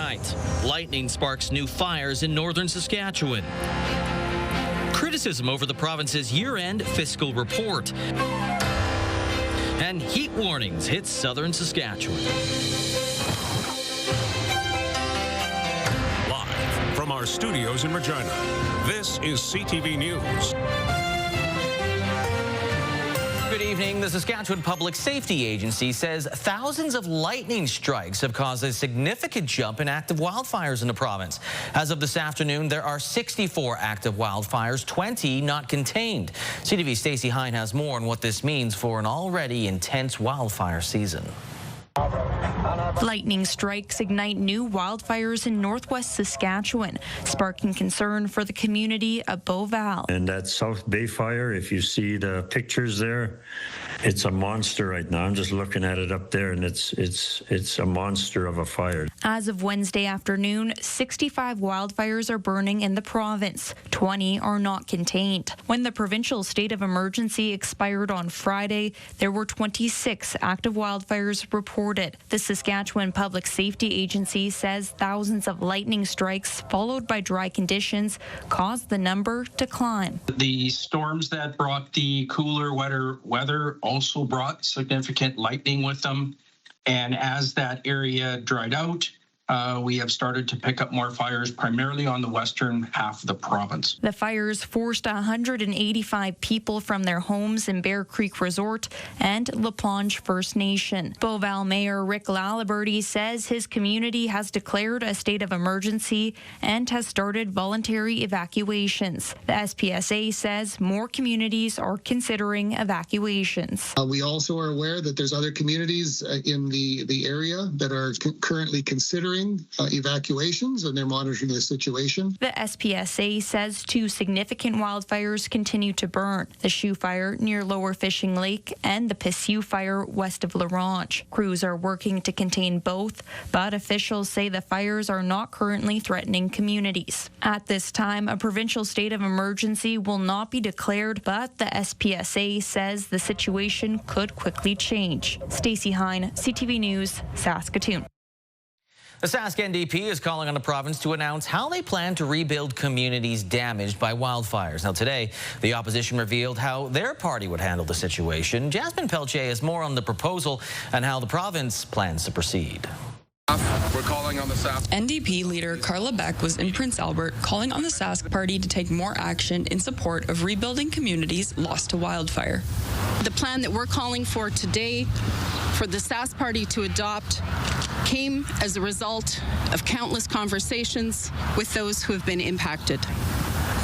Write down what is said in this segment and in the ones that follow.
night. Lightning sparks new fires in northern Saskatchewan. Criticism over the province's year-end fiscal report. And heat warnings hit southern Saskatchewan. Live from our studios in Regina, this is CTV News. Good evening. The Saskatchewan Public Safety Agency says thousands of lightning strikes have caused a significant jump in active wildfires in the province. As of this afternoon, there are 64 active wildfires, 20 not contained. CTV's Stacey Hine has more on what this means for an already intense wildfire season. Lightning strikes ignite new wildfires in northwest Saskatchewan, sparking concern for the community of Provincial. And that South Bay fire, if you see the pictures there, it's a monster right now. I'm just looking at it up there, and it's a monster of a fire. As of Wednesday afternoon, 65 wildfires are burning in the province. 20 are not contained. When the provincial state of emergency expired on Friday, there were 26 active wildfires reported. The Saskatchewan Public Safety Agency says thousands of lightning strikes followed by dry conditions caused the number to climb. The storms that brought the cooler, wetter weather also brought significant lightning with them. And as that area dried out, we have started to pick up more fires, primarily on the western half of the province. The fires forced 185 people from their homes in Bear Creek Resort and La Planche First Nation. Provincial Mayor Rick Laliberty says his community has declared a state of emergency and has started voluntary evacuations. The SPSA says more communities are considering evacuations. We also are aware that there's other communities in the area that are currently considering evacuations, and they're monitoring the situation. The SPSA says 2 significant wildfires continue to burn: the Shoe Fire near Lower Fishing Lake and the Pissou Fire west of La Ronge. Crews are working to contain both, but officials say the fires are not currently threatening communities. At this time, a provincial state of emergency will not be declared, but the SPSA says the situation could quickly change. Stacey Hine, CTV News, Saskatoon. The Sask NDP is calling on the province to announce how they plan to rebuild communities damaged by wildfires. Now today, the opposition revealed how their party would handle the situation. Jasmine Pelche has more on the proposal and how the province plans to proceed. We're calling on the Sask. NDP leader Carla Beck was in Prince Albert calling on the Sask party to take more action in support of rebuilding communities lost to wildfire. The plan that we're calling for today for the Sask party to adopt came as a result of countless conversations with those who have been impacted.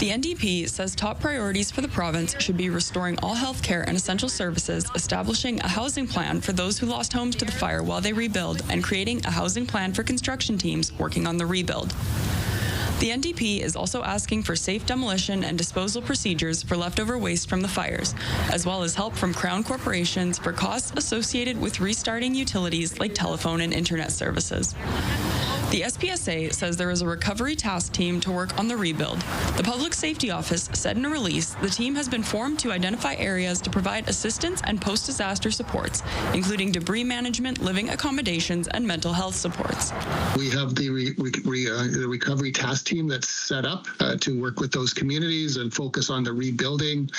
The NDP says top priorities for the province should be restoring all health care and essential services, establishing a housing plan for those who lost homes to the fire while they rebuild, and creating a housing plan for construction teams working on the rebuild. The NDP is also asking for safe demolition and disposal procedures for leftover waste from the fires, as well as help from Crown corporations for costs associated with restarting utilities like telephone and internet services. The SPSA says there is a recovery task team to work on the rebuild. The Public Safety Office said in a release the team has been formed to identify areas to provide assistance and post-disaster supports, including debris management, living accommodations, and mental health supports. We have the recovery task team that's set up to work with those communities and focus on the rebuilding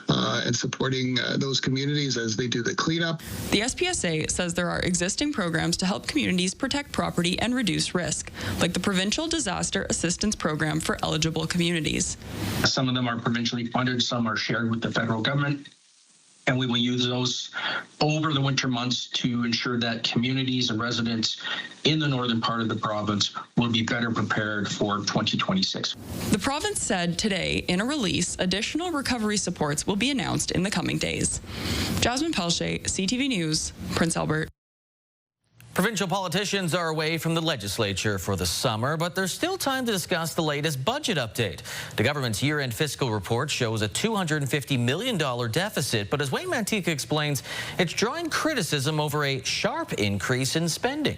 and supporting those communities as they do the cleanup. The SPSA says there are existing programs to help communities protect property and reduce risk, like the Provincial Disaster Assistance Program for eligible communities. Some of them are provincially funded, some are shared with the federal government, and we will use those over the winter months to ensure that communities and residents in the northern part of the province will be better prepared for 2026. The province said today in a release additional recovery supports will be announced in the coming days. Jasmine Pelche, CTV News, Prince Albert. Provincial politicians are away from the legislature for the summer, but there's still time to discuss the latest budget update. The government's year-end fiscal report shows a $250 million deficit, but as Wayne Mantika explains, it's drawing criticism over a sharp increase in spending.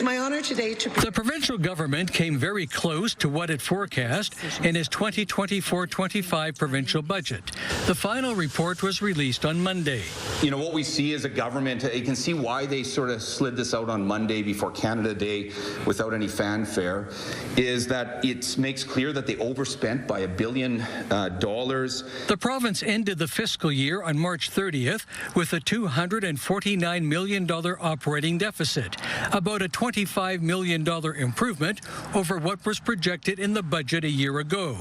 It's my honor today to... The provincial government came very close to what it forecast in its 2024-25 provincial budget. The final report was released on Monday. You know, what we see as a government, you can see why they sort of slid this out on Monday before Canada Day without any fanfare, is that it makes clear that they overspent by $1 billion. The province ended the fiscal year on March 30th with a $249 million operating deficit, about a $25 million improvement over what was projected in the budget a year ago.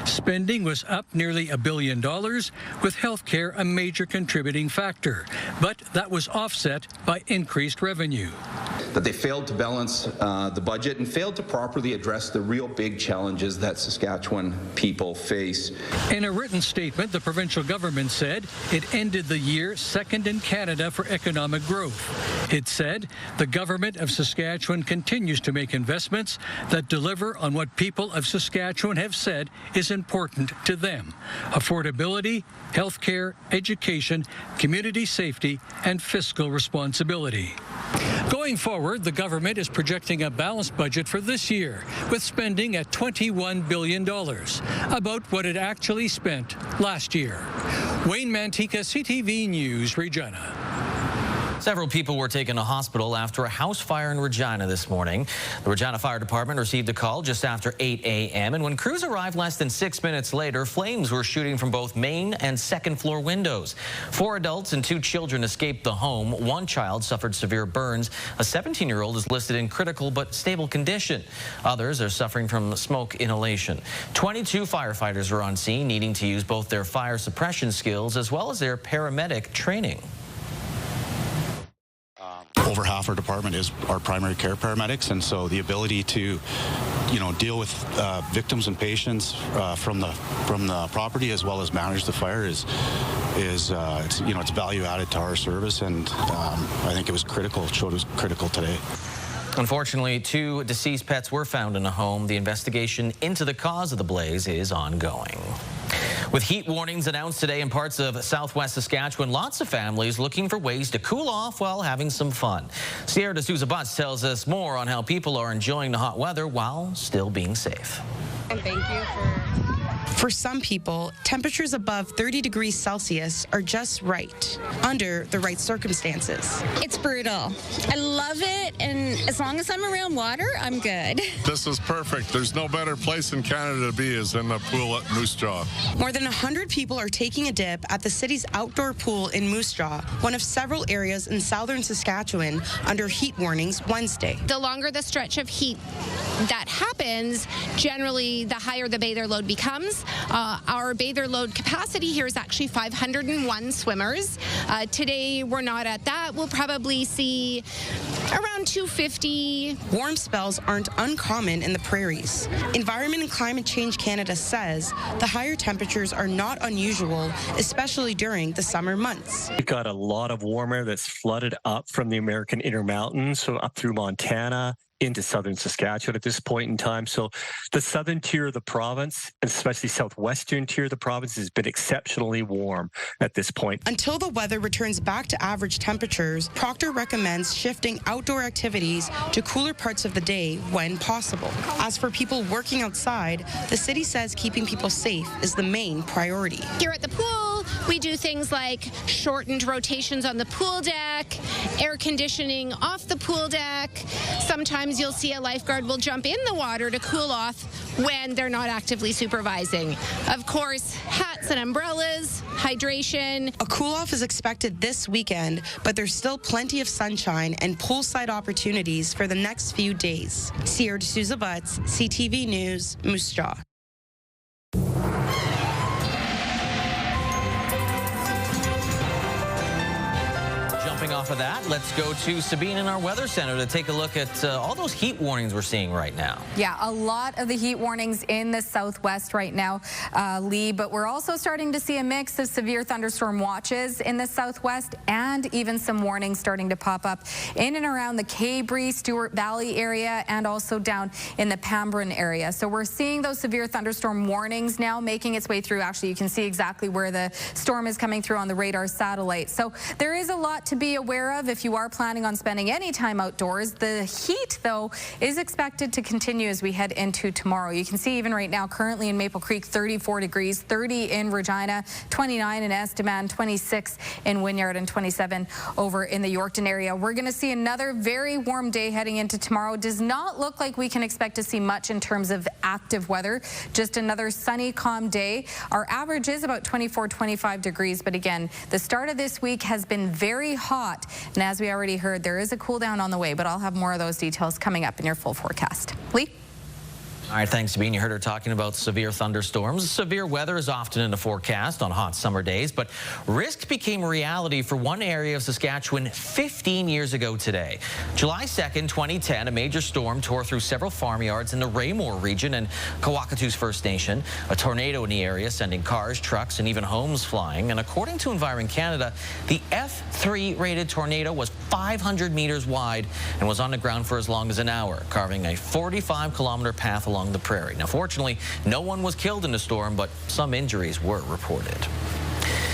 Spending was up nearly $1 billion, with healthcare a major contributing factor, but that was offset by increased revenue. That they failed to balance the budget and failed to properly address the real big challenges that Saskatchewan people face. In a written statement, the provincial government said it ended the year second in Canada for economic growth. It said the government of Saskatchewan continues to make investments that deliver on what people of Saskatchewan have said is important to them: affordability, health care, education, community safety, and fiscal responsibility. Going forward, the government is projecting a balanced budget for this year, with spending at $21 billion, about what it actually spent last year. Wayne Mantika, CTV News, Regina. Several people were taken to hospital after a house fire in Regina this morning. The Regina Fire Department received a call just after 8 a.m. and when crews arrived less than 6 minutes later, flames were shooting from both main and second floor windows. 4 adults and 2 children escaped the home. 1 child suffered severe burns. A 17-year-old is listed in critical but stable condition. Others are suffering from smoke inhalation. 22 firefighters are on scene, needing to use both their fire suppression skills as well as their paramedic training. Over half our department is our primary care paramedics, and so the ability to, deal with victims and patients from the property as well as manage the fire is it's value added to our service, and I think it was critical. It showed it was critical today. Unfortunately, 2 deceased pets were found in a home. The investigation into the cause of the blaze is ongoing. With heat warnings announced today in parts of southwest Saskatchewan, lots of families looking for ways to cool off while having some fun. Sierra D'Souza Butts tells us more on how people are enjoying the hot weather while still being safe. And thank you For some people, temperatures above 30 degrees Celsius are just right, under the right circumstances. It's brutal. I love it, and as long as I'm around water, I'm good. This is perfect. There's no better place in Canada to be is in the pool at Moose Jaw. More than 100 people are taking a dip at the city's outdoor pool in Moose Jaw, one of several areas in southern Saskatchewan under heat warnings Wednesday. The longer the stretch of heat that happens, generally the higher the bather load becomes. Our bather load capacity here is actually 501 swimmers. Today we're not at that. We'll probably see around 250. Warm spells aren't uncommon in the prairies. Environment and Climate Change Canada says the higher temperatures are not unusual, especially during the summer months. We've got a lot of warm air that's flooded up from the American Intermountains, so up through Montana, into southern Saskatchewan at this point in time. So the southern tier of the province, and especially southwestern tier of the province, has been exceptionally warm at this point. Until the weather returns back to average temperatures, Proctor recommends shifting outdoor activities to cooler parts of the day when possible. As for people working outside, the city says keeping people safe is the main priority. Here at the pool, we do things like shortened rotations on the pool deck, air conditioning off the pool deck. Sometimes you'll see a lifeguard will jump in the water to cool off when they're not actively supervising. Of course, hats and umbrellas, hydration. A cool-off is expected this weekend, but there's still plenty of sunshine and poolside opportunities for the next few days. Sierra D'Souza Butts, CTV News, Moose Jaw. Off of that, let's go to Sabine in our weather center to take a look at all those heat warnings we're seeing right now. Yeah, a lot of the heat warnings in the southwest right now, Lee, but we're also starting to see a mix of severe thunderstorm watches in the southwest and even some warnings starting to pop up in and around the Cabrey, Stewart Valley area and also down in the Pambrin area. So we're seeing those severe thunderstorm warnings now making its way through. Actually, you can see exactly where the storm is coming through on the radar satellite. So there is a lot to be be aware of if you are planning on spending any time outdoors. The heat, though, is expected to continue as we head into tomorrow. You can see even right now, currently in Maple Creek, 34 degrees, 30 in Regina, 29 in Estevan, 26 in Wynyard, and 27 over in the Yorkton area. We're going to see another very warm day heading into tomorrow. Does not look like we can expect to see much in terms of active weather. Just another sunny, calm day. Our average is about 24, 25 degrees, but again, the start of this week has been very hot, and as we already heard, there is a cool down on the way, but I'll have more of those details coming up in your full forecast. Lee? All right, thanks, Sabine. You heard her talking about severe thunderstorms. Severe weather is often in the forecast on hot summer days, but risk became a reality for one area of Saskatchewan 15 years ago today. July 2nd, 2010, a major storm tore through several farmyards in the Raymore region and Kawakatoos First Nation. A tornado in the area, sending cars, trucks, and even homes flying. And according to Environ Canada, the F3 rated tornado was 500 meters wide and was on the ground for as long as an hour, carving a 45-kilometer path along the prairie. Now, fortunately, no one was killed in the storm, but some injuries were reported.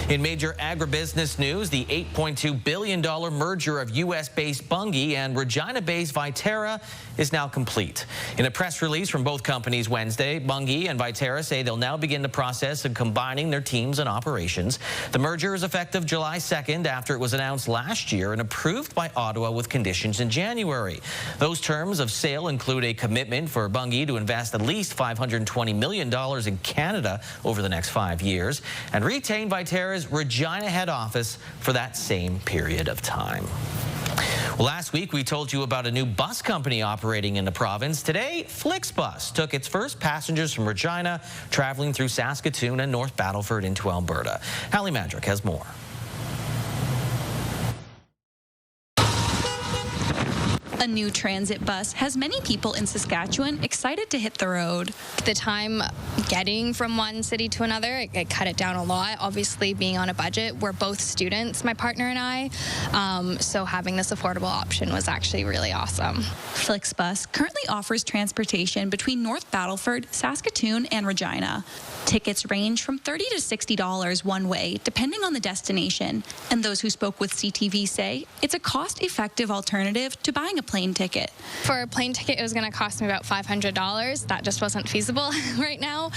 In major agribusiness news, the $8.2 billion merger of U.S.-based Bunge and Regina-based Viterra is now complete. In a press release from both companies Wednesday, Bunge and Viterra say they'll now begin the process of combining their teams and operations. The merger is effective July 2nd after it was announced last year and approved by Ottawa with conditions in January. Those terms of sale include a commitment for Bunge to invest at least $520 million in Canada over the next 5 years and retain Viterra's Regina head office for that same period of time. Well, last week we told you about a new bus company operating in the province. Today, FlixBus took its first passengers from Regina, traveling through Saskatoon and North Battleford into Alberta. Hallie Mandrick has more. A new transit bus has many people in Saskatchewan excited to hit the road. The time getting from one city to another, it cut it down a lot. Obviously, being on a budget, we're both students, my partner and I, so having this affordable option was actually really awesome. FlixBus currently offers transportation between North Battleford, Saskatoon, and Regina. Tickets range from $30 to $60 one way, depending on the destination. And those who spoke with CTV say it's a cost-effective alternative to buying a plane ticket. For a plane ticket, it was going to cost me about $500. That just wasn't feasible right now.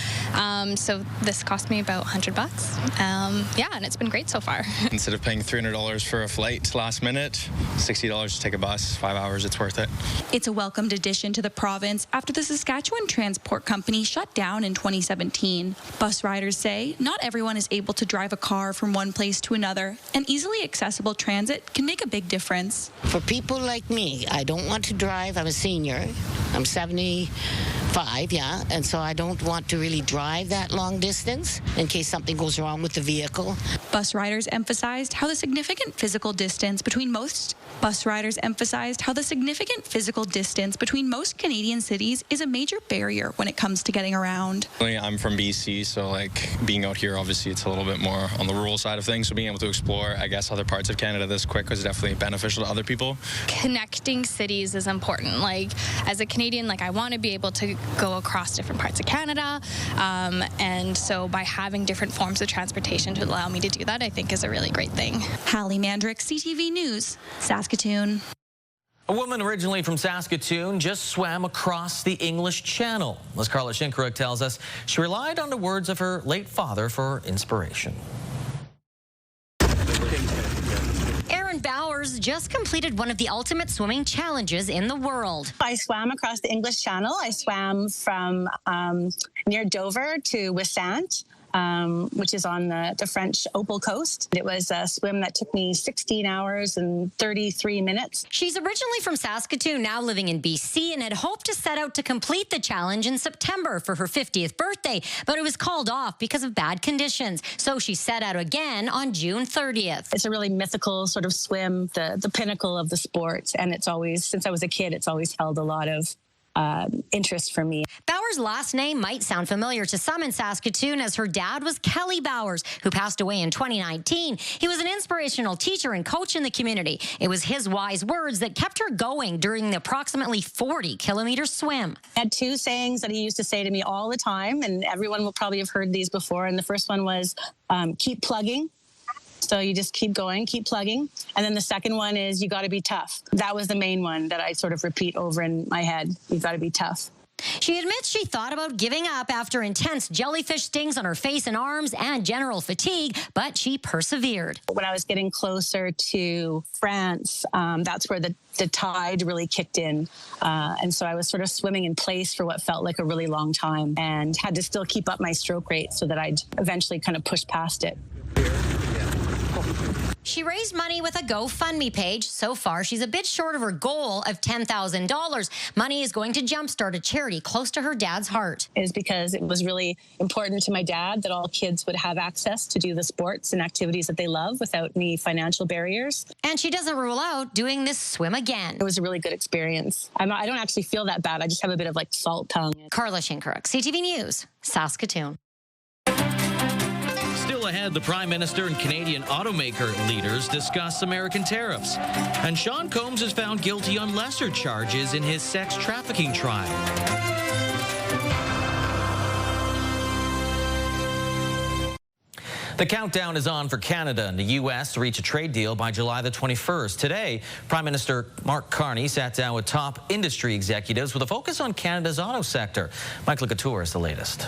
So this cost me about $100. Yeah, and it's been great so far. Instead of paying $300 for a flight last minute, $60 to take a bus, 5 hours, it's worth it. It's a welcomed addition to the province after the Saskatchewan Transport Company shut down in 2017. Bus riders say not everyone is able to drive a car from one place to another, and easily accessible transit can make a big difference. For people like me, I don't want to drive. I'm a senior. I'm 75, yeah, and so I don't want to really drive that long distance in case something goes wrong with the vehicle. Bus riders emphasized how the significant physical distance between most Canadian cities is a major barrier when it comes to getting around. I'm from BC, so like being out here, obviously it's a little bit more on the rural side of things. So being able to explore, I guess, other parts of Canada this quick was definitely beneficial to other people. Connecting cities is important. Like as a Canadian, like I want to be able to go across different parts of Canada, and so by having different forms of transportation to allow me to do that, I think is a really great thing. Hallie Mandrick, CTV News, Saskatoon. A woman originally from Saskatoon just swam across the English Channel. As Carla Shinkaruk tells us, she relied on the words of her late father for inspiration. Bowers just completed one of the ultimate swimming challenges in the world. I swam across the English Channel. I swam from near Dover to Wissant, which is on the French Opal Coast. It was a swim that took me 16 hours and 33 minutes. She's originally from Saskatoon, now living in BC, and had hoped to set out to complete the challenge in September for her 50th birthday, but it was called off because of bad conditions. So she set out again on June 30th. It's a really mythical sort of swim, the pinnacle of the sport, and it's always, since I was a kid, it's always held a lot of interest for me. Bowers' last name might sound familiar to some in Saskatoon, as her dad was Kelly Bowers, who passed away in 2019. He was an inspirational teacher and coach in the community. It was his wise words that kept her going during the approximately 40-kilometer swim. I had two sayings that he used to say to me all the time, and everyone will probably have heard these before. And the first one was, keep plugging. So you just keep going, keep plugging. And then the second one is you got to be tough. That was the main one that I sort of repeat over in my head. You got to be tough. She admits she thought about giving up after intense jellyfish stings on her face and arms and general fatigue, but she persevered. When I was getting closer to France, that's where the tide really kicked in. And so I was sort of swimming in place for what felt like a really long time and had to still keep up my stroke rate so that I'd eventually kind of push past it. She raised money with a GoFundMe page. So far, she's a bit short of her goal of $10,000. Money is going to jumpstart a charity close to her dad's heart. Is because it was really important to my dad that all kids would have access to do the sports and activities that they love without any financial barriers. And she doesn't rule out doing this swim again. It was a really good experience. I don't actually feel that bad. I just have a bit of like salt tongue. Carla Shinkaruk, CTV News, Saskatoon. Still ahead, the Prime Minister and Canadian automaker leaders discuss American tariffs. And Sean Combs is found guilty on lesser charges in his sex trafficking trial. The countdown is on for Canada and the U.S. to reach a trade deal by July the 21st. Today, Prime Minister Mark Carney sat down with top industry executives with a focus on Canada's auto sector. Michael Couture is the latest.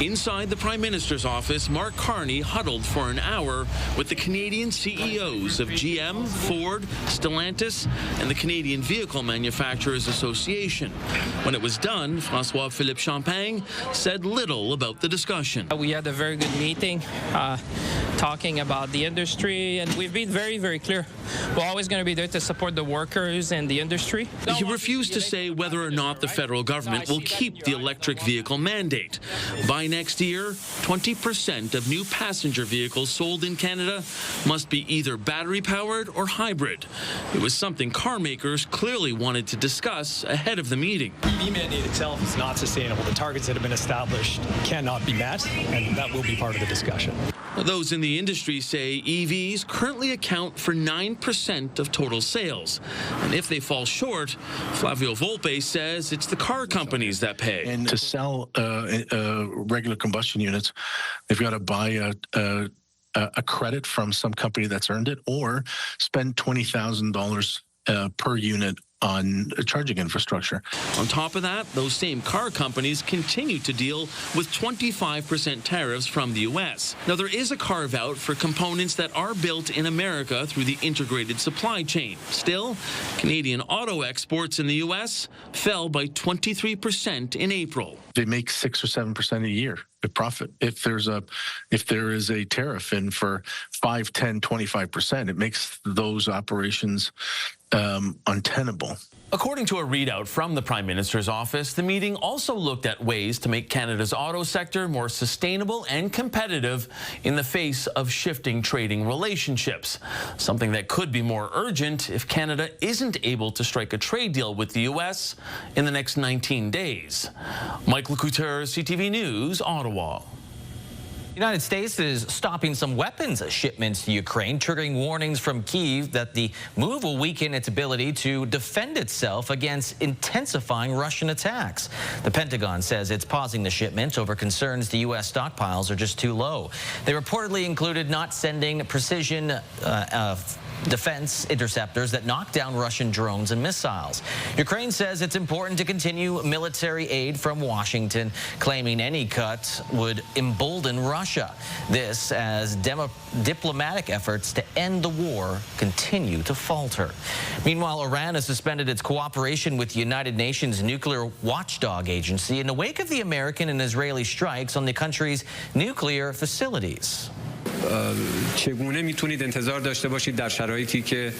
Inside the Prime Minister's office, Mark Carney huddled for an hour with the Canadian CEOs of GM, Ford, Stellantis, and the Canadian Vehicle Manufacturers Association. When it was done, François-Philippe Champagne said little about the discussion. We had a very good meeting talking about the industry, and we've been very, very clear. We're always going to be there to support the workers and the industry. He refused to say whether or not the federal government will keep the electric vehicle mandate. By next year, 20% of new passenger vehicles sold in Canada must be either battery-powered or hybrid. It was something car makers clearly wanted to discuss ahead of the meeting. EV mandate itself is not sustainable. The targets that have been established cannot be met, and that will be part of the discussion. Those in the industry say EVs currently account for 9% of total sales. And if they fall short, Flavio Volpe says it's the car companies that pay. And to sell regular combustion units, they've got to buy a credit from some company that's earned it or spend $20,000 per unit on charging infrastructure. On top of that, those same car companies continue to deal with 25% tariffs from the U.S. Now, there is a carve-out for components that are built in America through the integrated supply chain. Still, Canadian auto exports in the U.S. fell by 23% in April. They make 6 or 7% a year of profit. If there is a tariff in for 5, 10, 25%, it makes those operations untenable. According to a readout from the Prime Minister's office, the meeting also looked at ways to make Canada's auto sector more sustainable and competitive in the face of shifting trading relationships, something that could be more urgent if Canada isn't able to strike a trade deal with the U.S. in the next 19 days. Michael Couture, CTV News, Ottawa. The United States is stopping some weapons shipments to Ukraine, triggering warnings from Kyiv that the move will weaken its ability to defend itself against intensifying Russian attacks. The Pentagon says it's pausing the shipments over concerns the U.S. stockpiles are just too low. They reportedly included not sending precision defense interceptors that knock down Russian drones and missiles. Ukraine says it's important to continue military aid from Washington, claiming any cut would embolden Russia. This as diplomatic efforts to end the war continue to falter. Meanwhile, Iran has suspended its cooperation with the United Nations nuclear watchdog agency in the wake of the American and Israeli strikes on the country's nuclear facilities. چگونه میتونید انتظار داشته باشید در شرایطی که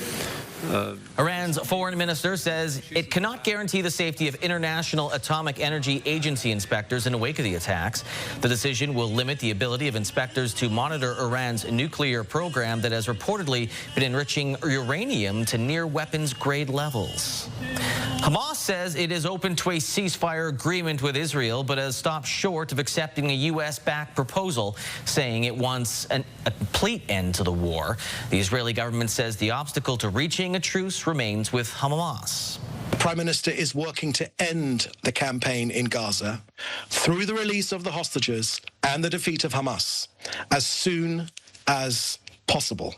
Iran's foreign minister says it cannot guarantee the safety of International Atomic Energy Agency inspectors in the wake of the attacks. The decision will limit the ability of inspectors to monitor Iran's nuclear program that has reportedly been enriching uranium to near weapons-grade levels. Hamas says it is open to a ceasefire agreement with Israel, but has stopped short of accepting a U.S.-backed proposal, saying it wants a complete end to the war. The Israeli government says the obstacle to reaching a truce remains with Hamas. Prime Minister is working to end the campaign in Gaza through the release of the hostages and the defeat of Hamas as soon as possible.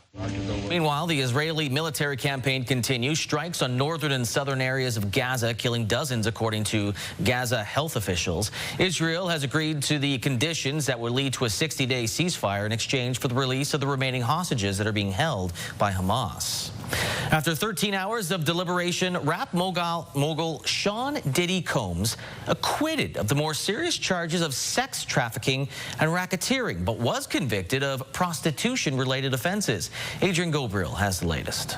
Meanwhile, the Israeli military campaign continues. Strikes on northern and southern areas of Gaza, killing dozens, according to Gaza health officials. Israel has agreed to the conditions that would lead to a 60-day ceasefire in exchange for the release of the remaining hostages that are being held by Hamas. After 13 hours of deliberation, rap mogul Sean Diddy Combs acquitted of the more serious charges of sex trafficking and racketeering, but was convicted of prostitution-related offenses. Adrian Gobriel has the latest.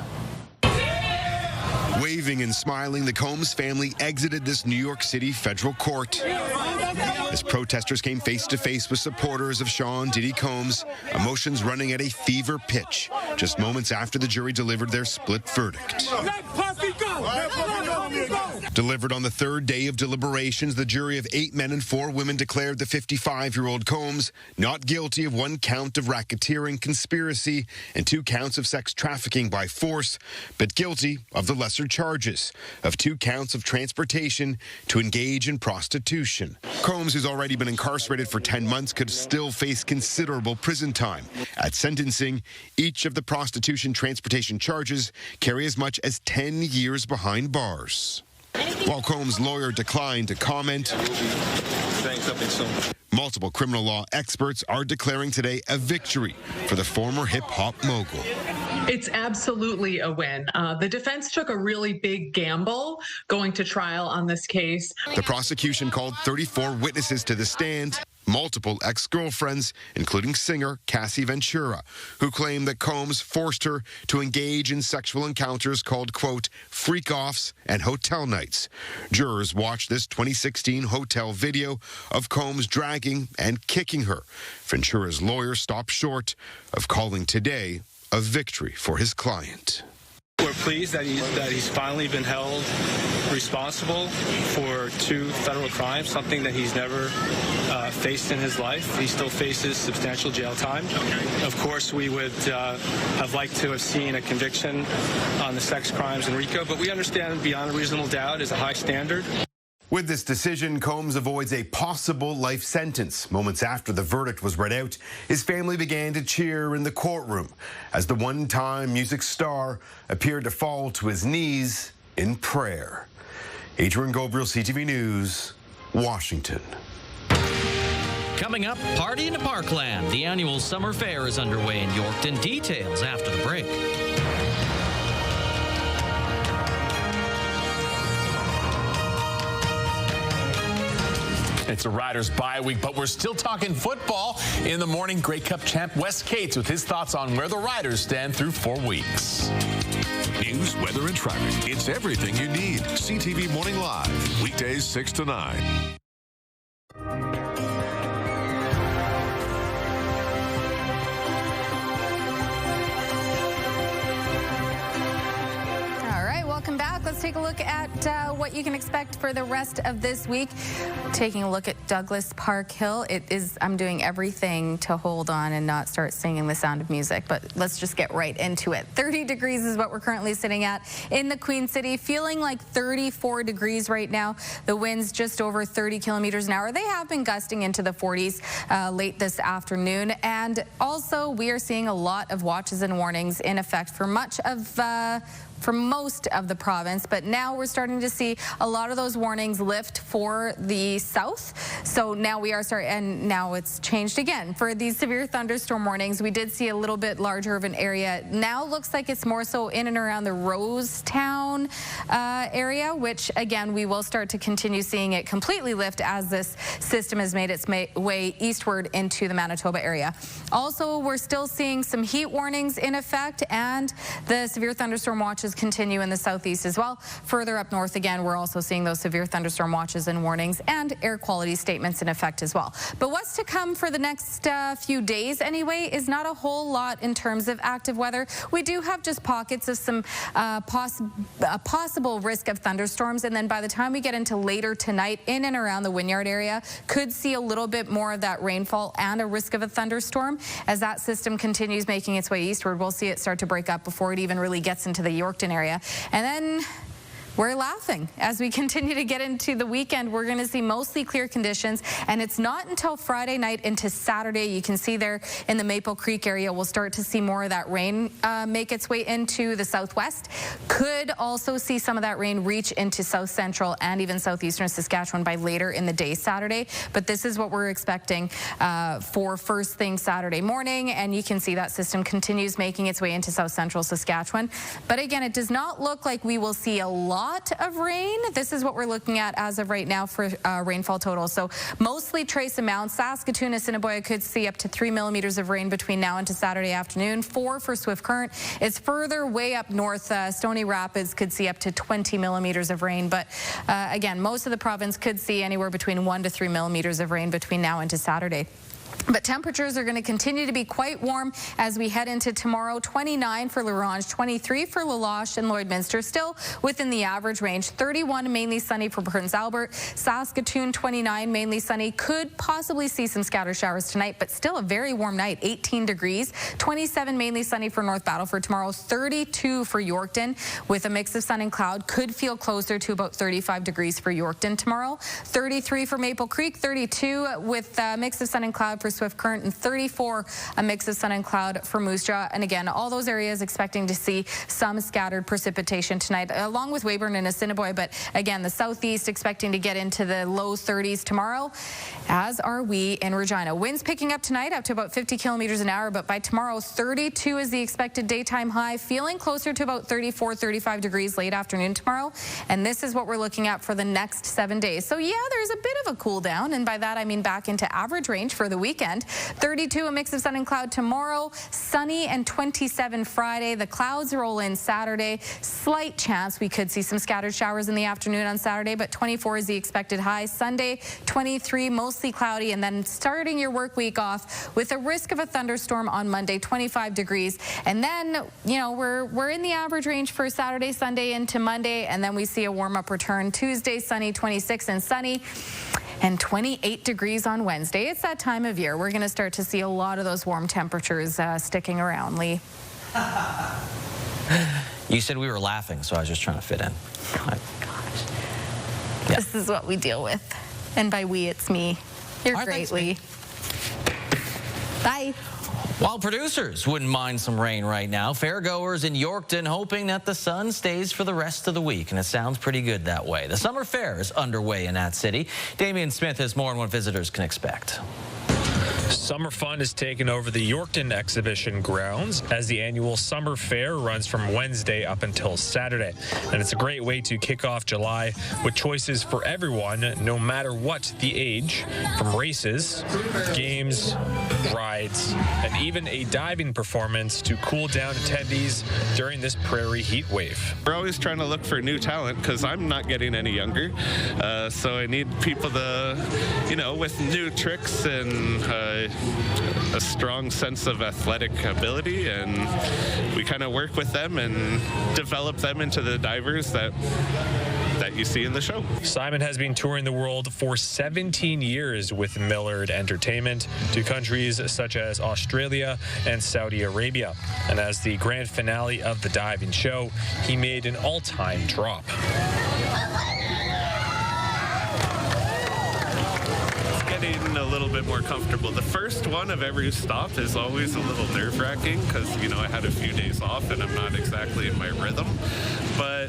Waving and smiling, the Combs family exited this New York City federal court. As protesters came face-to-face with supporters of Sean Diddy Combs, emotions running at a fever pitch, just moments after the jury delivered their split verdict. Delivered on the third day of deliberations, the jury of 8 men and 4 women declared the 55-year-old Combs not guilty of 1 count of racketeering, conspiracy, and 2 counts of sex trafficking by force, but guilty of the lesser charges of 2 counts of transportation to engage in prostitution. Combs, who's already been incarcerated for 10 months, could still face considerable prison time. At sentencing, each of the prostitution transportation charges carry as much as 10 years behind bars. While Combs' lawyer declined to comment, multiple criminal law experts are declaring today a victory for the former hip-hop mogul. It's absolutely a win. The defense took a really big gamble going to trial on this case. The prosecution called 34 witnesses to the stand, multiple ex-girlfriends, including singer Cassie Ventura, who claimed that Combs forced her to engage in sexual encounters called, quote, freak-offs and hotel nights. Jurors watched this 2016 hotel video of Combs dragging and kicking her. Ventura's lawyer stopped short of calling today a victory for his client. We're pleased that he's finally been held responsible for 2 federal crimes, something that he's never faced in his life. He still faces substantial jail time. Of course, we would have liked to have seen a conviction on the sex crimes in RICO, but we understand beyond a reasonable doubt is a high standard. With this decision, Combs avoids a possible life sentence. Moments after the verdict was read out, his family began to cheer in the courtroom as the one-time music star appeared to fall to his knees in prayer. Adrian Gobriel, CTV News, Washington. Coming up, Party in the Parkland. The annual summer fair is underway in Yorkton. Details after the break. It's a Riders bye week, but we're still talking football. In the morning, Grey Cup champ Wes Cates with his thoughts on where the Riders stand through 4 weeks. News, weather, and traffic. It's everything you need. CTV Morning Live, weekdays 6 to 9. Welcome back. Let's take a look at what you can expect for the rest of this week. Taking a look at Douglas Park Hill. I'm doing everything to hold on and not start singing The Sound of Music, but let's just get right into it. 30 degrees is what we're currently sitting at in the Queen City, feeling like 34 degrees right now. The winds just over 30 kilometers an hour. They have been gusting into the 40s late this afternoon, and also we are seeing a lot of watches and warnings in effect for most of the province, but now we're starting to see a lot of those warnings lift for the south. So now we are and now it's changed again. For these severe thunderstorm warnings, we did see a little bit larger of an area. Now looks like it's more so in and around the Rosetown area, which again, we will start to continue seeing it completely lift as this system has made its way eastward into the Manitoba area. Also, we're still seeing some heat warnings in effect, and the severe thunderstorm watches continue in the southeast as well. Further up north again, we're also seeing those severe thunderstorm watches and warnings and air quality statements in effect as well. But what's to come for the next few days anyway is not a whole lot in terms of active weather. We do have just pockets of some possible risk of thunderstorms, and then by the time we get into later tonight in and around the Wynyard area, could see a little bit more of that rainfall and a risk of a thunderstorm. As that system continues making its way eastward, we'll see it start to break up before it even really gets into the Yorkton area. And then we're laughing. As we continue to get into the weekend, we're going to see mostly clear conditions, and it's not until Friday night into Saturday. You can see there in the Maple Creek area, we'll start to see more of that rain make its way into the southwest. Could also see some of that rain reach into south central and even southeastern Saskatchewan by later in the day Saturday. But this is what we're expecting for first thing Saturday morning, and you can see that system continues making its way into south central Saskatchewan. But again, it does not look like we will see a lot of rain. This is what we're looking at as of right now for rainfall total. So mostly trace amounts. Saskatoon, Assiniboia could see up to 3 millimeters of rain between now and to Saturday afternoon. 4 for Swift Current. It's further way up north. Stony Rapids could see up to 20 millimeters of rain. But again, most of the province could see anywhere between 1 to 3 millimeters of rain between now and to Saturday. But temperatures are going to continue to be quite warm as we head into tomorrow. 29 for La Ronge, 23 for La Loche and Lloydminster, still within the average range. 31 mainly sunny for Prince Albert. Saskatoon 29 mainly sunny. Could possibly see some scattered showers tonight, but still a very warm night, 18 degrees. 27 mainly sunny for North Battleford tomorrow. 32 for Yorkton with a mix of sun and cloud. Could feel closer to about 35 degrees for Yorkton tomorrow. 33 for Maple Creek. 32 with a mix of sun and cloud for Swift Current, and 34 a mix of sun and cloud for Moose Jaw. And again, all those areas expecting to see some scattered precipitation tonight, along with Weyburn and Assiniboia. But again, the southeast expecting to get into the low 30s tomorrow, as are we in Regina. Winds picking up tonight up to about 50 kilometers an hour, but by tomorrow, 32 is the expected daytime high, feeling closer to about 34, 35 degrees late afternoon tomorrow. And this is what we're looking at for the next 7 days. So yeah, there's a bit of a cool down, and by that I mean back into average range for the weekend. 32 a mix of sun and cloud tomorrow, sunny, and 27 Friday. The clouds roll in Saturday. Slight chance we could see some scattered showers in the afternoon on Saturday, but 24 is the expected high. Sunday, 23, mostly cloudy, and then starting your work week off with a risk of a thunderstorm on Monday, 25 degrees. And then, you know, we're in the average range for Saturday, Sunday into Monday, and then we see a warm-up return. Tuesday, sunny, 26 and sunny, and 28 degrees on Wednesday. It's that time of year. We're going to start to see a lot of those warm temperatures sticking around, Lee. You said we were laughing, so I was just trying to fit in. Oh my gosh. Yeah. This is what we deal with. And by we, it's me. You're great, Lee. Bye. While producers wouldn't mind some rain right now, fairgoers in Yorkton hoping that the sun stays for the rest of the week, and it sounds pretty good that way. The summer fair is underway in that city. Damian Smith has more on what visitors can expect. Summer fun is taking over the Yorkton exhibition grounds as the annual summer fair runs from Wednesday up until Saturday. And it's a great way to kick off July with choices for everyone, no matter what the age, from races, games, rides, and even a diving performance to cool down attendees during this prairie heat wave. We're always trying to look for new talent because I'm not getting any younger. So I need people to, you know, with new tricks and a strong sense of athletic ability, and we kind of work with them and develop them into the divers that you see in the show. Simon has been touring the world for 17 years with Millard Entertainment to countries such as Australia and Saudi Arabia. And as the grand finale of the diving show, he made an all-time drop. Getting a little bit more comfortable. The first one of every stop is always a little nerve-wracking because, you know, I had a few days off and I'm not exactly in my rhythm. But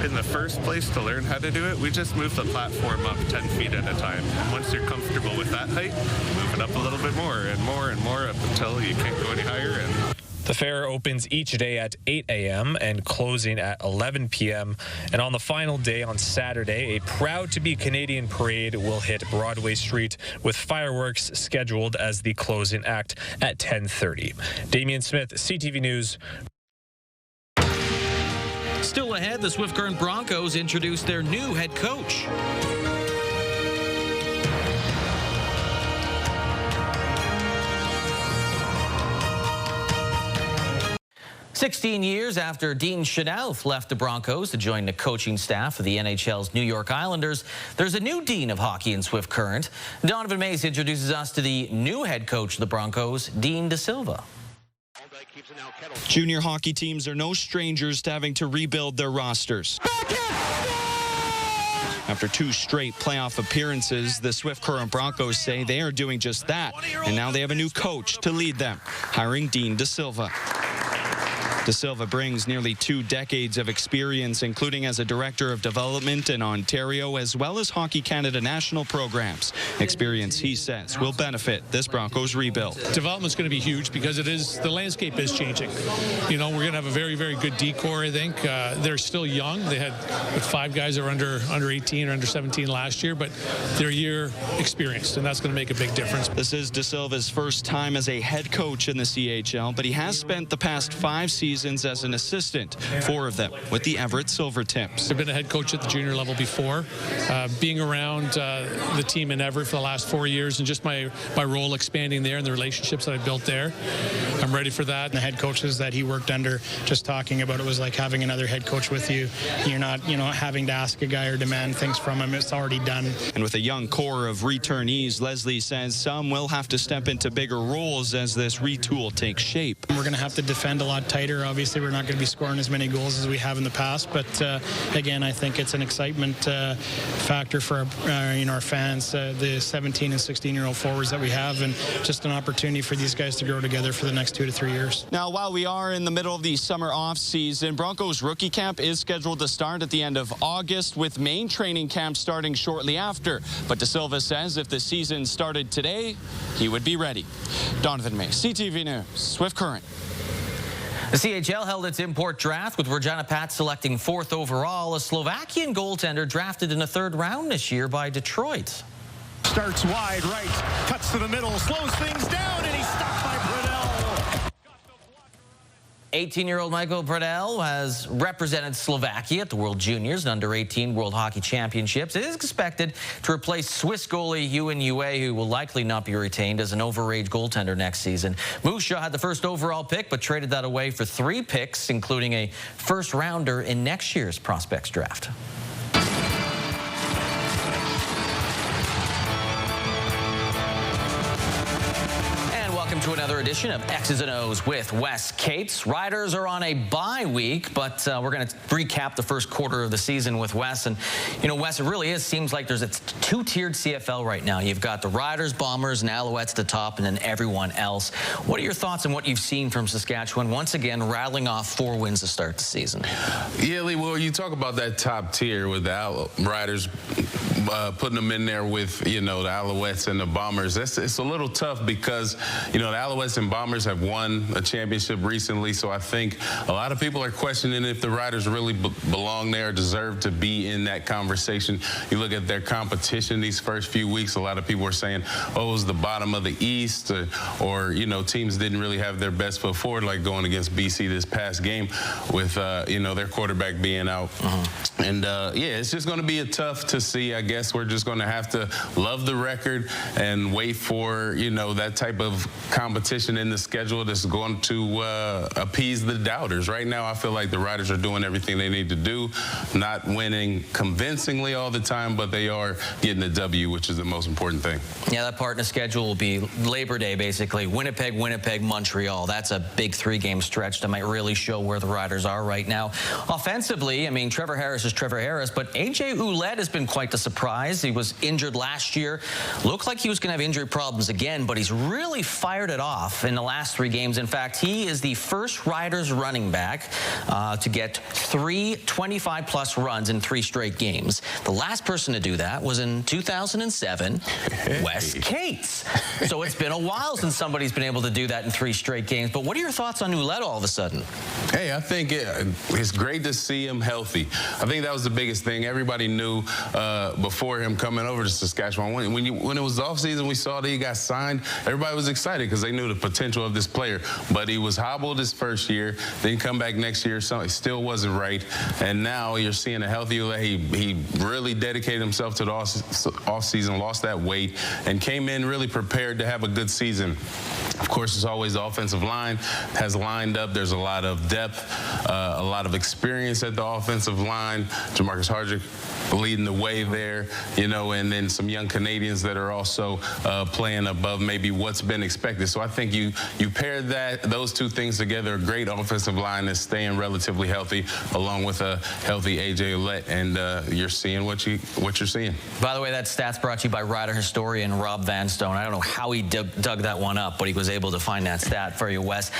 in the first place, to learn how to do it, we just move the platform up 10 feet at a time. And once you're comfortable with that height, move it up a little bit more and more and more up until you can't go any higher. And the fair opens each day at 8 a.m. and closing at 11 p.m. And on the final day on Saturday, a proud-to-be Canadian parade will hit Broadway Street with fireworks scheduled as the closing act at 10:30. Damian Smith, CTV News. Still ahead, the Swift Current Broncos introduced their new head coach. 16 years after Dean Chanel left the Broncos to join the coaching staff of the NHL's New York Islanders, there's a new dean of hockey in Swift Current. Donovan Mace introduces us to the new head coach of the Broncos, Dean De Silva. Junior hockey teams are no strangers to having to rebuild their rosters. After 2 straight playoff appearances, the Swift Current Broncos say they are doing just that, and now they have a new coach to lead them, hiring Dean De Silva. De Silva brings nearly 2 decades of experience, including as a director of development in Ontario, as well as Hockey Canada national programs. Experience, he says, will benefit this Broncos rebuild. Development's going to be huge because the landscape is changing. You know, we're going to have a very, very good decor, I think. They're still young. They had 5 guys that were under 18 or under 17 last year, but they're a year experienced, and that's going to make a big difference. This is De Silva's first time as a head coach in the CHL, but he has spent the past 5 seasons as an assistant, 4 of them with the Everett Silvertips. I've been a head coach at the junior level before, being around the team in Everett for the last 4 years, and just my role expanding there and the relationships that I built there. I'm ready for that. The head coaches that he worked under, just talking about it was like having another head coach with you. You're not, having to ask a guy or demand things from him. It's already done. And with a young core of returnees, Leslie says some will have to step into bigger roles as this retool takes shape. We're going to have to defend a lot tighter. Obviously, we're not going to be scoring as many goals as we have in the past, but again, I think it's an excitement factor for our fans, the 17 and 16-year-old forwards that we have, and just an opportunity for these guys to grow together for the next 2 to 3 years. Now, while we are in the middle of the summer off-season, Broncos rookie camp is scheduled to start at the end of August, with main training camp starting shortly after. But De Silva says if the season started today, he would be ready. Donovan May, CTV News, Swift Current. The CHL held its import draft with Regina Pats selecting 4th overall, a Slovakian goaltender drafted in the 3rd round this year by Detroit. Starts wide right, cuts to the middle, slows things down, and he's stopped by Bredell. 18-year-old Michael Bredell has represented Slovakia at the World Juniors and Under-18 World Hockey Championships. It is expected to replace Swiss goalie Ewan Yue, who will likely not be retained as an overage goaltender next season. Moose Jaw had the 1st overall pick, but traded that away for 3 picks, including a 1st-rounder in next year's prospects draft. To another edition of X's and O's with Wes Cates. Riders are on a bye week, but we're going to recap the 1st quarter of the season with Wes. And, Wes, it really seems like there's a 2-tiered CFL right now. You've got the Riders, Bombers, and Alouettes at the top, and then everyone else. What are your thoughts on what you've seen from Saskatchewan, once again rattling off 4 wins to start the season? Yeah, Lee, well, you talk about that top tier with the Riders, putting them in there with, the Alouettes and the Bombers. It's a little tough because, the Alouettes and Bombers have won a championship recently, so I think a lot of people are questioning if the Riders really belong there, deserve to be in that conversation. You look at their competition these first few weeks, a lot of people are saying, oh, it was the bottom of the East, or teams didn't really have their best foot forward, like going against BC this past game with, their quarterback being out. And, yeah, it's just going to be tough to see. I guess we're just going to have to love the record and wait for, that type of competition in the schedule that's going to appease the doubters. Right now, I feel like the Riders are doing everything they need to do, not winning convincingly all the time, but they are getting the W, which is the most important thing. Yeah, that part in the schedule will be Labor Day, basically. Winnipeg, Montreal. That's a big 3-game stretch that might really show where the Riders are right now. Offensively, I mean, Trevor Harris is Trevor Harris, but AJ Ouellette has been quite the surprise. He was injured last year. Looked like he was going to have injury problems again, but he's really fired it off in the last 3 games. In fact, he is the first Riders running back to get 3 25-plus runs in 3 straight games. The last person to do that was in 2007, Wes Cates. So it's been a while since somebody's been able to do that in 3 straight games. But what are your thoughts on Ouellette all of a sudden? Hey, I think it's great to see him healthy. I think that was the biggest thing. Everybody knew before him coming over to Saskatchewan. When it was offseason, we saw that he got signed. Everybody was excited because they knew the potential of this player. But he was hobbled his first year, then come back next year, so it still wasn't right. And now you're seeing a healthy Ouellette. He really dedicated himself to the offseason, lost that weight, and came in really prepared to have a good season. Of course, it's always the offensive line has lined up. There's a lot of depth, a lot of experience at the offensive line. Jamarcus Hardrick leading the way there, you know, and then some young Canadians that are also playing above maybe what's been expected. So I think you pair those two things together, a great offensive line is staying relatively healthy, along with a healthy A.J. Ouellette, and you're seeing what you're seeing. By the way, that stat's brought to you by Rider historian Rob Vanstone. I don't know how he dug that one up, but he was able to find that stat for you, Wes.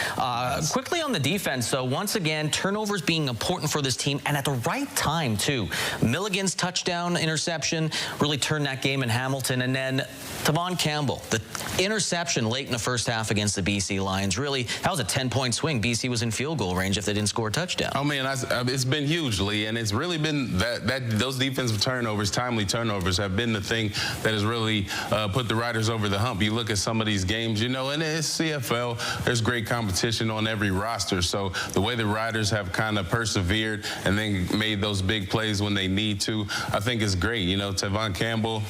Quickly on the defense, so once again, turnovers being important for this team, and at the right time, too. Milligan's touchdown interception really turned that game in Hamilton, and then Tevon Campbell, the interception late in the first half against the BC Lions. Really, that was a 10-point swing. BC was in field goal range if they didn't score a touchdown. Oh, man, it's been huge, Lee, and it's really been those defensive turnovers, timely turnovers, have been the thing that has really put the Riders over the hump. You look at some of these games, you know, and it's CFL. There's great competition on every roster. So the way the Riders have kind of persevered and then made those big plays when they need to, I think is great. You know, Tevon Campbell,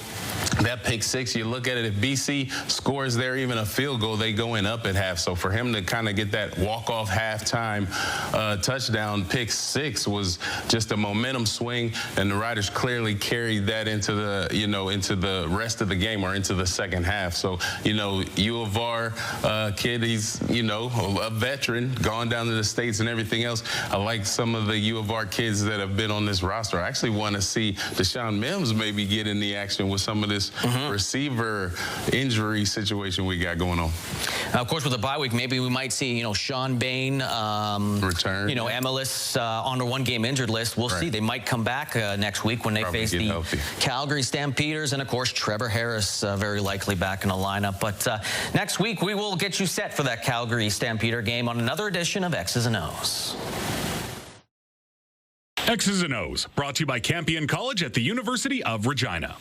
that pick six, you look at it, if BC scores there even a field goal, they go in up at half. So for him to kind of get that walk-off halftime touchdown, pick six, was just a momentum swing, and the Riders clearly carried that into the, you know, into the rest of the game, or into the second half. So, you know, U of R kid, he's, you know, a veteran, gone down to the States and everything else. I like some of the U of R kids that have been on this roster. I actually want to see Deshaun Mims maybe get in the action with some of this receiver injury situation we got going on. Of course, with the bye week, maybe we might see, you know, Sean Bain return. You know, MLS on a one-game injured list. We'll see. They might come back next week when they face the Calgary Stampeders, and of course Trevor Harris very likely back in the lineup. But next week we will get you set for that Calgary Stampeder game on another edition of X's and O's. X's and O's, brought to you by Campion College at the University of Regina.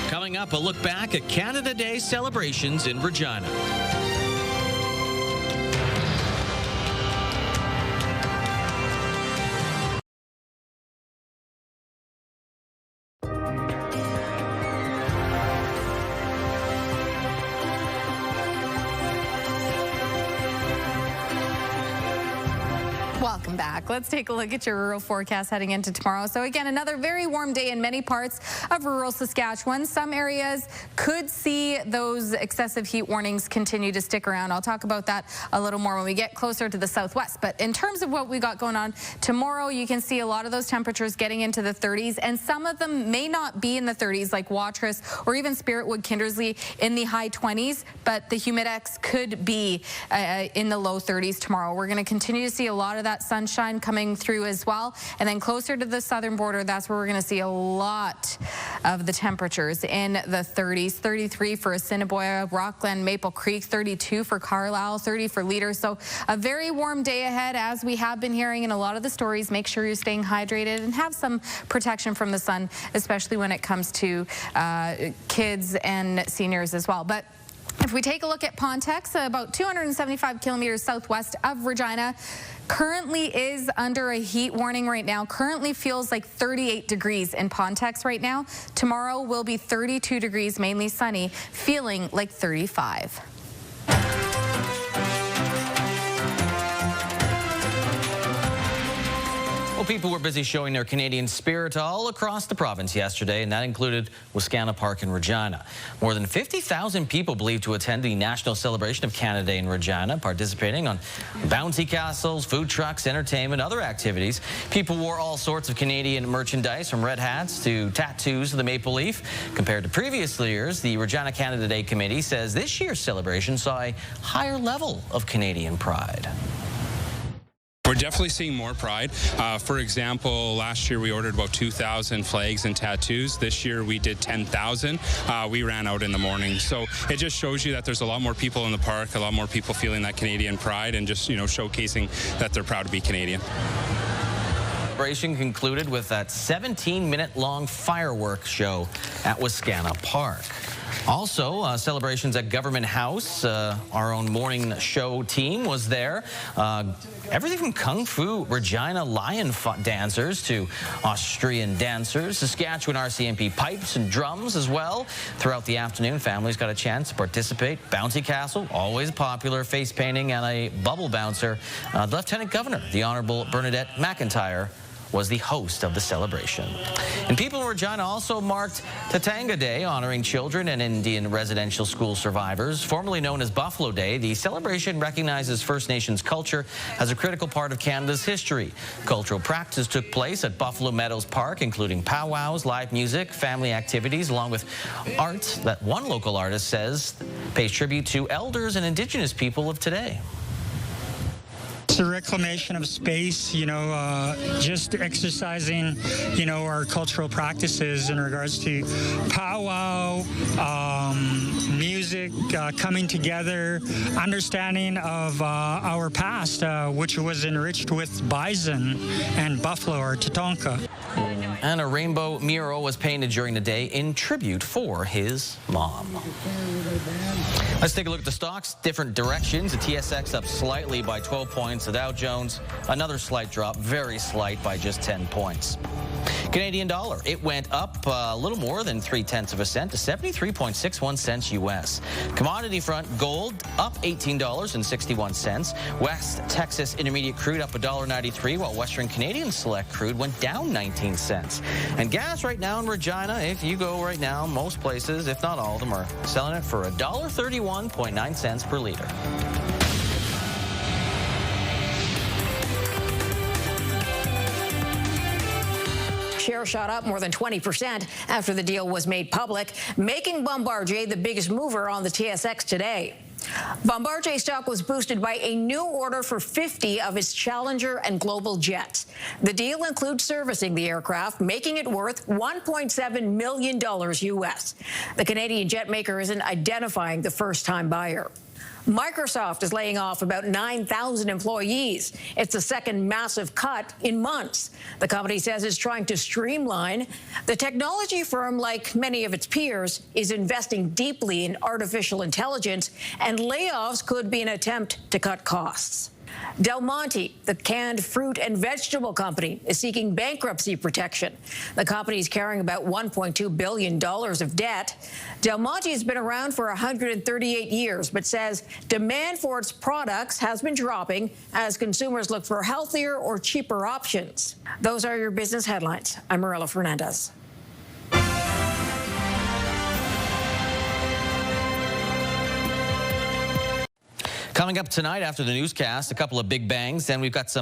Coming up, a look back at Canada Day celebrations in Regina. Welcome back. Let's take a look at your rural forecast heading into tomorrow. So again, another very warm day in many parts of rural Saskatchewan. Some areas could see those excessive heat warnings continue to stick around. I'll talk about that a little more when we get closer to the southwest. But in terms of what we got going on tomorrow, you can see a lot of those temperatures getting into the 30s, and some of them may not be in the 30s, like Watrous or even Spiritwood Kindersley in the high 20s, but the humidex could be in the low 30s tomorrow. We're going to continue to see a lot of that sunshine coming through as well. And then closer to the southern border, that's where we're going to see a lot of the temperatures in the 30s. 33 for Assiniboia, Rockland, Maple Creek, 32 for Carlisle, 30 for Leader. So a very warm day ahead, as we have been hearing in a lot of the stories. Make sure you're staying hydrated and have some protection from the sun, especially when it comes to kids and seniors as well. But if we take a look at Pontex, about 275 kilometers southwest of Regina, currently is under a heat warning right now. Currently feels like 38 degrees in Pontex right now. Tomorrow will be 32 degrees, mainly sunny, feeling like 35. Well, people were busy showing their Canadian spirit all across the province yesterday, and that included Wascana Park in Regina. More than 50,000 people believed to attend the National Celebration of Canada Day in Regina, participating on bouncy castles, food trucks, entertainment, other activities. People wore all sorts of Canadian merchandise, from red hats to tattoos of the maple leaf. Compared to previous years, the Regina Canada Day Committee says this year's celebration saw a higher level of Canadian pride. We're definitely seeing more pride. For example, last year we ordered about 2,000 flags and tattoos. This year we did 10,000. We ran out in the morning. So it just shows you that there's a lot more people in the park, a lot more people feeling that Canadian pride, and just, you know, showcasing that they're proud to be Canadian. Celebration concluded with that 17-minute long fireworks show at Wascana Park. Also, celebrations at Government House. Our own morning show team was there. Everything from Kung Fu Regina lion dancers to Austrian dancers, Saskatchewan RCMP pipes and drums as well. Throughout the afternoon, families got a chance to participate. Bouncy Castle, always popular, face painting, and a bubble bouncer. The Lieutenant Governor, the Honourable Bernadette McIntyre, was the host of the celebration. And people in Regina also marked Tatanga Day, honoring children and Indian residential school survivors. Formerly known as Buffalo Day, the celebration recognizes First Nations culture as a critical part of Canada's history. Cultural practices took place at Buffalo Meadows Park, including powwows, live music, family activities, along with art that one local artist says pays tribute to elders and Indigenous people of today. It's a reclamation of space, just exercising, our cultural practices in regards to powwow, music, coming together, understanding of our past, which was enriched with bison and buffalo or tatonka. And a rainbow mural was painted during the day in tribute for his mom. Let's take a look at the stocks. Different directions. The TSX up slightly by 12 points. The Dow Jones, another slight drop, very slight by just 10 points. Canadian dollar, it went up a little more than 0.3 cents to 73.61 cents U.S. Commodity front, gold up $18.61. West Texas Intermediate crude up $1.93, while Western Canadian Select crude went down 19 cents. And gas right now in Regina, if you go right now, most places, if not all of them, are selling it for $1.31.9 cents per liter. Share shot up more than 20% after the deal was made public, making Bombardier the biggest mover on the TSX today. Bombardier stock was boosted by a new order for 50 of its Challenger and Global jets. The deal includes servicing the aircraft, making it worth $1.7 million U.S. The Canadian jet maker isn't identifying the first-time buyer. Microsoft is laying off about 9,000 employees. It's the second massive cut in months. The company says it's trying to streamline. The technology firm, like many of its peers, is investing deeply in artificial intelligence, and layoffs could be an attempt to cut costs. Del Monte, the canned fruit and vegetable company, is seeking bankruptcy protection. The company is carrying about $1.2 billion of debt. Del Monte has been around for 138 years, but says demand for its products has been dropping as consumers look for healthier or cheaper options. Those are your business headlines. I'm Marilla Fernandez. Coming up tonight after the newscast, a couple of Big Bangs, then we've got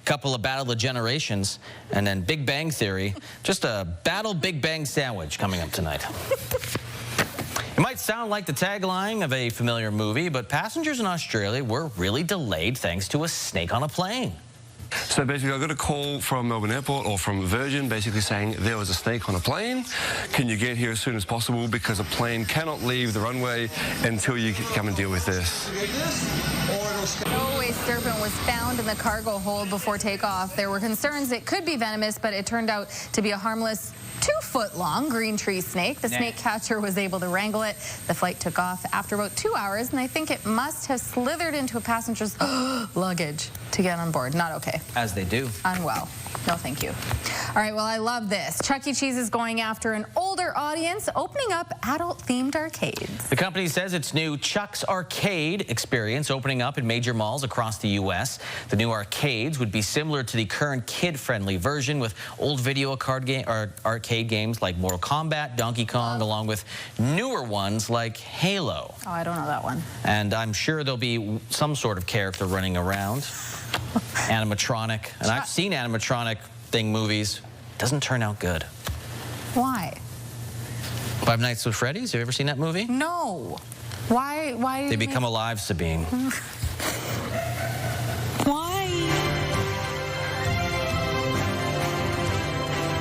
couple of Battle of Generations, and then Big Bang Theory. Just a Battle Big Bang sandwich coming up tonight. It might sound like the tagline of a familiar movie, but passengers in Australia were really delayed thanks to a snake on a plane. So basically I got a call from Melbourne Airport or from Virgin basically saying there was a snake on a plane. Can you get here as soon as possible because a plane cannot leave the runway until you come and deal with this. No way serpent was found in the cargo hold before takeoff. There were concerns it could be venomous, but it turned out to be a harmless 2-foot-long green tree snake. The snake catcher was able to wrangle it. The flight took off after about 2 hours, and I think it must have slithered into a passenger's luggage to get on board. Not okay. As they do. Unwell. No, thank you. All right, well, I love this. Chuck E. Cheese is going after an older audience, opening up adult-themed arcades. The company says its new Chuck's Arcade experience opening up in major malls across the U.S. The new arcades would be similar to the current kid-friendly version with old video arcade games like Mortal Kombat, Donkey Kong, along with newer ones like Halo. Oh, I don't know that one. And I'm sure there'll be some sort of character running around. Animatronic. And I've seen animatronic movies. Doesn't turn out good. Why? Five Nights with Freddy's? Have you ever seen that movie? No. Why they become alive, Sabine.